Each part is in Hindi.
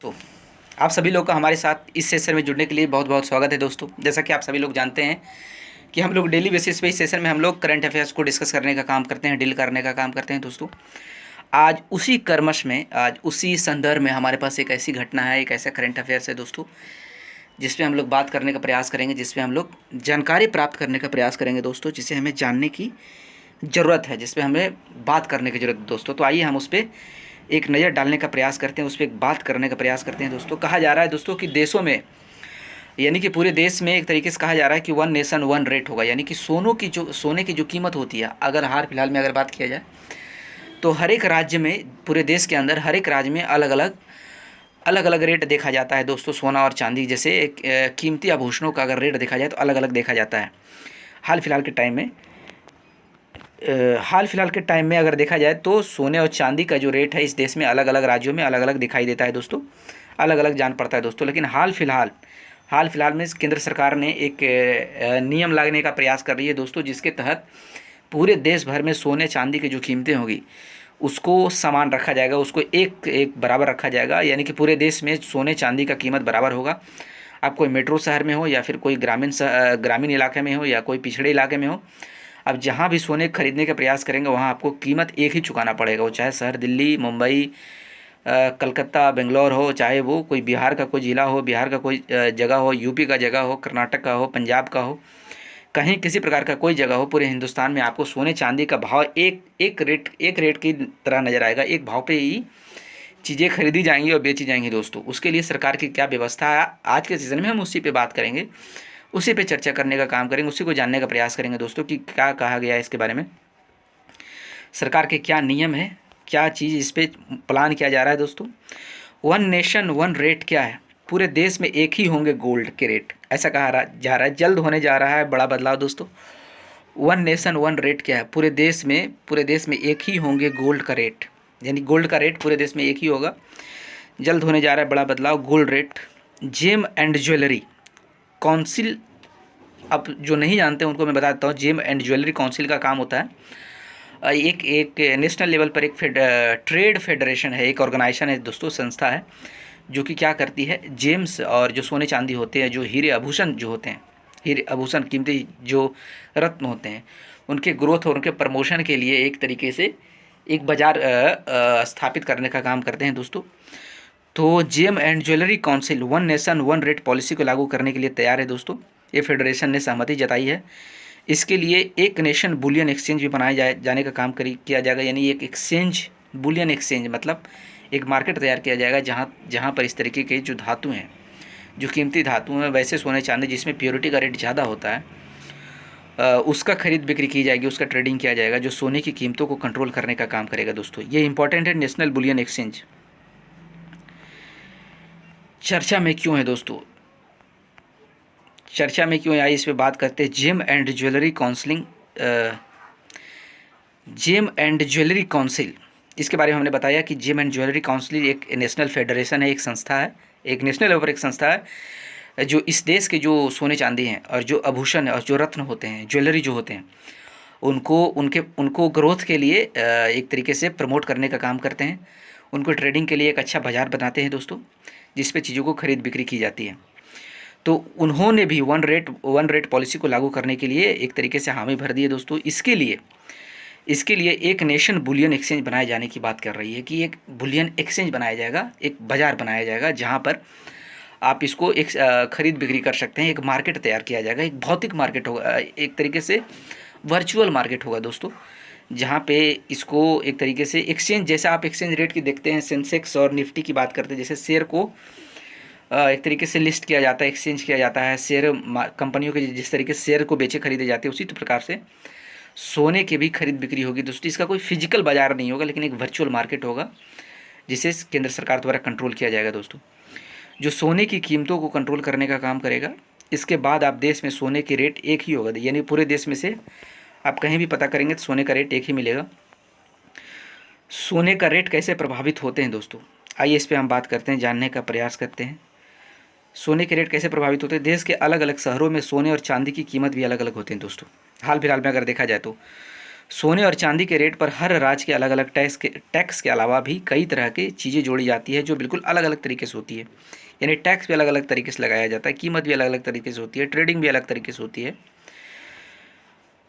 तो आप सभी लोग का हमारे साथ इस सेशन में जुड़ने के लिए बहुत बहुत स्वागत है दोस्तों। जैसा कि आप सभी लोग जानते हैं कि हम लोग डेली बेसिस पे इस सेशन में हम लोग करंट अफेयर्स को डिस्कस करने का काम करते हैं, डील करने का काम करते हैं दोस्तों। आज उसी कर्मश में, आज उसी संदर्भ में हमारे पास एक ऐसी घटना है, एक ऐसा करंट अफेयर्स है दोस्तों, जिसपे हम लोग बात करने का प्रयास करेंगे, जिसपे हम लोग जानकारी प्राप्त करने का प्रयास करेंगे दोस्तों, जिसे हमें जानने की ज़रूरत है, जिस पे हमें बात करने की ज़रूरत है दोस्तों। तो आइए हम उस पर एक नज़र डालने का प्रयास करते हैं, उस पर एक बात करने का प्रयास करते हैं दोस्तों। कहा जा रहा है दोस्तों कि देशों में, यानी कि पूरे देश में एक तरीके से कहा जा रहा है कि वन नेशन वन रेट होगा, यानी कि सोने की जो कीमत होती है, अगर हाल फिलहाल में अगर बात किया जाए तो हर एक राज्य में, पूरे देश के अंदर हर एक राज्य में अलग अलग रेट देखा जाता है दोस्तों। सोना और चांदी जैसे कीमती आभूषणों का अगर रेट देखा जाए तो अलग अलग देखा जाता है। हाल फिलहाल के टाइम में अगर देखा जाए तो सोने और चांदी का जो रेट है इस देश में अलग अलग राज्यों में अलग अलग दिखाई देता है दोस्तों, अलग अलग जान पड़ता है दोस्तों। लेकिन हाल फिलहाल में केंद्र सरकार ने एक नियम लाने का प्रयास कर रही है दोस्तों, जिसके तहत पूरे देश भर में सोने चांदी की जो कीमतें होगी उसको समान रखा जाएगा, उसको एक एक बराबर रखा जाएगा। यानी कि पूरे देश में सोने चांदी का कीमत बराबर होगा। आप कोई मेट्रो शहर में हो या फिर कोई ग्रामीण इलाके में हो या कोई पिछड़े इलाके में हो, अब जहाँ भी सोने खरीदने का प्रयास करेंगे वहाँ आपको कीमत एक ही चुकाना पड़ेगा। वो चाहे शहर दिल्ली, मुंबई, कलकत्ता, बेंगलोर हो, चाहे वो कोई बिहार का कोई ज़िला हो, बिहार का कोई जगह हो, यूपी का जगह हो, कर्नाटक का हो, पंजाब का हो, कहीं किसी प्रकार का कोई जगह हो, पूरे हिंदुस्तान में आपको सोने चांदी का भाव एक रेट की तरह नज़र आएगा। एक भाव पे ही चीज़ें खरीदी जाएंगी और बेची जाएंगी दोस्तों। उसके लिए सरकार की क्या व्यवस्था है, आज के सीज़न में हम उसी पे बात करेंगे, उसी पे चर्चा करने का काम करेंगे, उसी को जानने का प्रयास करेंगे दोस्तों कि क्या कहा गया है इसके बारे में, सरकार के क्या नियम है, क्या चीज़ इस पर प्लान किया जा रहा है दोस्तों। वन नेशन वन रेट क्या है, पूरे देश में एक ही होंगे गोल्ड के रेट, ऐसा कहा जा रहा है, जल्द होने जा रहा है बड़ा बदलाव दोस्तों। वन नेशन वन रेट क्या है, पूरे देश में एक ही होंगे गोल्ड का रेट, यानी गोल्ड का रेट पूरे देश में एक ही होगा। जल्द होने जा रहा है बड़ा बदलाव, gold rate. Gem and jewellery council, अब जो नहीं जानते उनको मैं बता देता हूँ, जेम एंड ज्वेलरी काउंसिल का काम होता है, एक एक नेशनल लेवल पर एक ट्रेड फेडरेशन है, एक ऑर्गेनाइजेशन है दोस्तों, संस्था है, जो कि क्या करती है, जेम्स और जो सोने चांदी होते हैं, जो हीरे आभूषण जो होते हैं, हीरे आभूषण कीमती जो रत्न होते हैं, उनके ग्रोथ और उनके प्रमोशन के लिए एक तरीके से एक बाज़ार स्थापित करने का काम करते हैं दोस्तों। तो gem and jewellery council one nation one rate policy को लागू करने के लिए तैयार है दोस्तों। ये फेडरेशन ने सहमति जताई है। इसके लिए एक नेशन बुलियन एक्सचेंज भी बनाए जाने का काम किया जाएगा, यानी एक एक्सचेंज, बुलियन एक्सचेंज मतलब एक मार्केट तैयार किया जाएगा जहाँ पर इस तरीके के जो धातु हैं, जो कीमती धातु हैं, वैसे सोने चांदी जिसमें प्योरिटी का रेट ज़्यादा होता है, उसका खरीद बिक्री की जाएगी, उसका ट्रेडिंग किया जाएगा, जो सोने की कीमतों को कंट्रोल करने का काम करेगा दोस्तों। ये इंपॉर्टेंट है, नेशनल बुलियन एक्सचेंज चर्चा में क्यों है दोस्तों, चर्चा में क्यों है, आइए इस पर बात करते हैं। जेम एंड ज्वेलरी काउंसिल, इसके बारे में हमने बताया कि जेम एंड ज्वेलरी काउंसिल एक नेशनल फेडरेशन है, एक संस्था है, एक नेशनल लेवल पर एक संस्था है, जो इस देश के जो सोने चांदी हैं और जो आभूषण और जो रत्न होते हैं, ज्वेलरी जो होते हैं, उनको ग्रोथ के लिए एक तरीके से प्रमोट करने का काम करते हैं, उनको ट्रेडिंग के लिए एक अच्छा बाज़ार बनाते हैं दोस्तों, जिस पे चीज़ों को खरीद बिक्री की जाती है। तो उन्होंने भी वन रेट पॉलिसी को लागू करने के लिए एक तरीके से हामी भर दी है दोस्तों। इसके लिए एक नेशन बुलियन एक्सचेंज बनाए जाने की बात कर रही है कि एक बुलियन एक्सचेंज बनाया जाएगा, एक बाज़ार बनाया जाएगा, जहाँ पर आप इसको एक खरीद बिक्री कर सकते हैं, एक मार्केट तैयार किया जाएगा, एक भौतिक मार्केट होगा, एक तरीके से वर्चुअल मार्केट होगा दोस्तों, जहाँ पे इसको एक तरीके से एक्सचेंज, जैसे आप एक्सचेंज रेट की देखते हैं, सेंसेक्स और निफ्टी की बात करते हैं, जैसे शेयर को एक तरीके से लिस्ट किया जाता है, एक्सचेंज किया जाता है, शेयर कंपनियों के जिस तरीके से शेयर को बेचे खरीदे जाते हैं, उसी प्रकार से सोने की भी खरीद बिक्री होगी दोस्तों। इसका कोई फिजिकल बाजार नहीं होगा, लेकिन एक वर्चुअल मार्केट होगा, जिसे केंद्र सरकार द्वारा कंट्रोल किया जाएगा दोस्तों, जो सोने की कीमतों को कंट्रोल करने का काम करेगा। इसके बाद आप देश में सोने की रेट एक ही होगा, यानी पूरे देश में से आप कहीं भी पता करेंगे तो सोने का रेट एक ही मिलेगा। सोने का रेट कैसे प्रभावित होते हैं दोस्तों, आइए इस पर हम बात करते हैं, जानने का प्रयास करते हैं। सोने के रेट कैसे प्रभावित होते हैं, देश के अलग अलग शहरों में सोने और चांदी की कीमत भी अलग अलग होती हैं दोस्तों। हाल फिलहाल में अगर देखा जाए तो सोने और चांदी के रेट पर हर राज्य के अलग अलग टैक्स के अलावा भी कई तरह की चीज़ें जोड़ी जाती है जो बिल्कुल अलग अलग तरीके से होती है। यानी टैक्स भी अलग अलग तरीके से लगाया जाता है, कीमत भी अलग अलग तरीके से होती है, ट्रेडिंग भी अलग तरीके से होती है।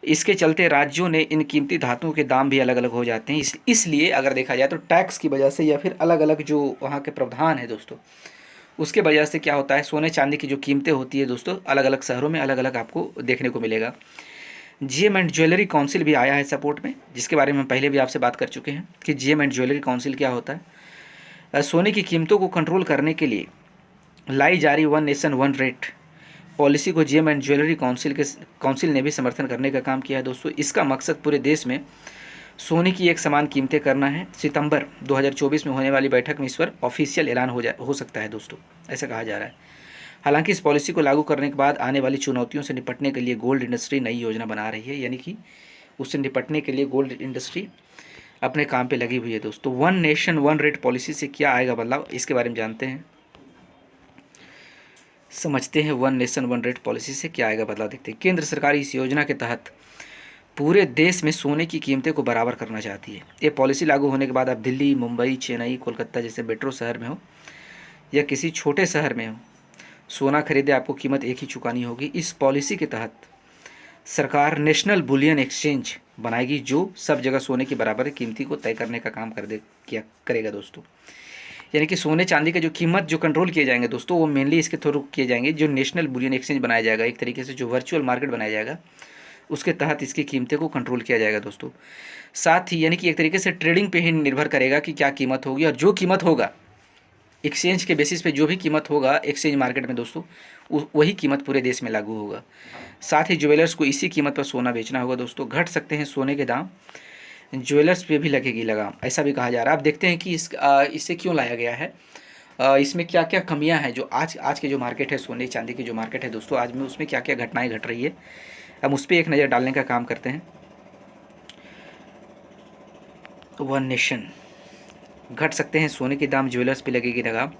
इसके चलते राज्यों ने इन कीमती धातुओं के दाम भी अलग अलग हो जाते हैं। इसलिए अगर देखा जाए तो टैक्स की वजह से या फिर अलग अलग जो वहाँ के प्रावधान है दोस्तों, उसके वजह से क्या होता है, सोने चांदी की जो कीमतें होती है दोस्तों, अलग अलग शहरों में अलग अलग आपको देखने को मिलेगा। जीएम एंड ज्वेलरी काउंसिल भी आया है सपोर्ट में, जिसके बारे में हम पहले भी आपसे बात कर चुके हैं कि जीएम एंड ज्वेलरी काउंसिल क्या होता है। सोने की कीमतों को कंट्रोल करने के लिए लाई जा रही one nation one rate policy को जीएम एंड ज्वेलरी काउंसिल ने भी समर्थन करने का काम किया है दोस्तों। इसका मकसद पूरे देश में सोने की एक समान कीमतें करना है। सितंबर 2024 में होने वाली बैठक में इस पर ऑफिशियल ऐलान हो सकता है दोस्तों, ऐसा कहा जा रहा है। हालांकि इस पॉलिसी को लागू करने के बाद आने वाली चुनौतियों से निपटने के लिए गोल्ड इंडस्ट्री नई योजना बना रही है, यानी कि उससे निपटने के लिए गोल्ड इंडस्ट्री अपने काम पे लगी हुई है दोस्तों। One nation one rate policy से क्या आएगा बदलाव, इसके बारे में जानते हैं, समझते हैं। One nation one rate policy से क्या आएगा बदलाव देखते हैं। केंद्र सरकार इस योजना के तहत पूरे देश में सोने की कीमतें को बराबर करना चाहती है। ये पॉलिसी लागू होने के बाद अब दिल्ली, मुंबई, चेन्नई, कोलकाता जैसे मेट्रो शहर में हो या किसी छोटे शहर में हो, सोना खरीदे आपको कीमत एक ही चुकानी होगी। इस पॉलिसी के तहत सरकार नेशनल बुलियन एक्सचेंज बनाएगी जो सब जगह सोने की बराबर कीमती को तय करने का काम करेगा दोस्तों। यानी कि सोने चांदी का जो कीमत जो कंट्रोल किए जाएंगे दोस्तों, वो मेनली इसके थ्रू किए जाएंगे। जो नेशनल बुलियन एक्सचेंज बनाया जाएगा, एक तरीके से जो वर्चुअल मार्केट बनाया जाएगा, उसके तहत इसकी कीमतें को कंट्रोल किया जाएगा दोस्तों। साथ ही यानी कि एक तरीके से ट्रेडिंग पे ही निर्भर करेगा कि क्या कीमत होगी, और जो कीमत होगा एक्सचेंज के बेसिस पे, जो भी कीमत होगा एक्सचेंज मार्केट में दोस्तों, वही कीमत पूरे देश में लागू होगा। साथ ही ज्वेलर्स को इसी कीमत पर सोना बेचना होगा दोस्तों। घट सकते हैं सोने के दाम, ज्वेलर्स पे भी लगेगी लगाम, ऐसा भी कहा जा रहा है। आप देखते हैं कि इससे क्यों लाया गया है, इसमें क्या क्या कमियां हैं जो आज के जो मार्केट है, सोने चांदी की जो मार्केट है दोस्तों, आज में उसमें क्या क्या घटनाएं घट रही है, हम उस पर एक नज़र डालने का काम करते हैं। वन नेशन, घट सकते हैं सोने के दाम, ज्वेलर्स पे लगेगी लगाम।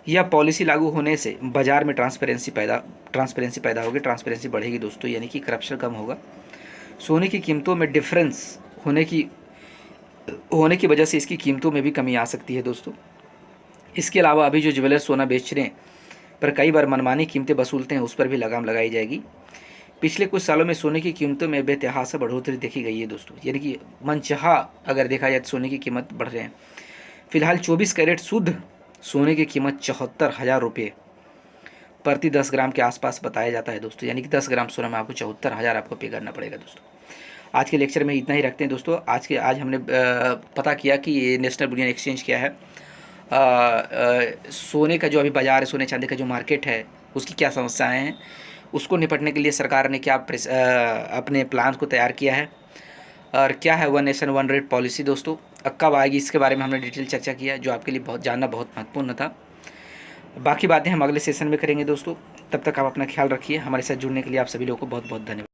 यह पॉलिसी लागू होने से बाजार में ट्रांसपेरेंसी पैदा होगी, ट्रांसपेरेंसी बढ़ेगी दोस्तों, यानी कि करप्शन कम होगा। सोने की कीमतों में डिफरेंस होने की वजह से इसकी कीमतों में भी कमी आ सकती है दोस्तों। इसके अलावा अभी जो ज्वेलर सोना बेचने पर कई बार मनमानी कीमतें वसूलते हैं, उस पर भी लगाम लगाई जाएगी। पिछले कुछ सालों में सोने की कीमतों में बेतहाशा बढ़ोतरी देखी गई है दोस्तों, यानी कि मनचाहा अगर देखा जाए तो सोने की कीमत बढ़ रहे हैं। फिलहाल 24 कैरेट शुद्ध सोने की कीमत 74,000 रुपये प्रति 10 ग्राम के आसपास बताया जाता है दोस्तों, यानी कि 10 ग्राम सोना में आपको 74,000 आपको पे करना पड़ेगा दोस्तों। आज के लेक्चर में इतना ही रखते हैं दोस्तों। आज हमने पता किया कि ये नेशनल बुलियन एक्सचेंज क्या है, सोने का जो अभी बाज़ार है, सोने चांदी का जो मार्केट है, उसकी क्या समस्याएं हैं, उसको निपटने के लिए सरकार ने क्या अपने प्लान को तैयार किया है, और क्या है one nation one rate policy दोस्तों, कब आएगी, इसके बारे में हमने डिटेल चर्चा किया, जो आपके लिए जानना बहुत महत्वपूर्ण था। बाकी बातें हम अगले सेशन में करेंगे दोस्तों। तब तक आप अपना ख्याल रखिए। हमारे साथ जुड़ने के लिए आप सभी लोगों को बहुत बहुत धन्यवाद।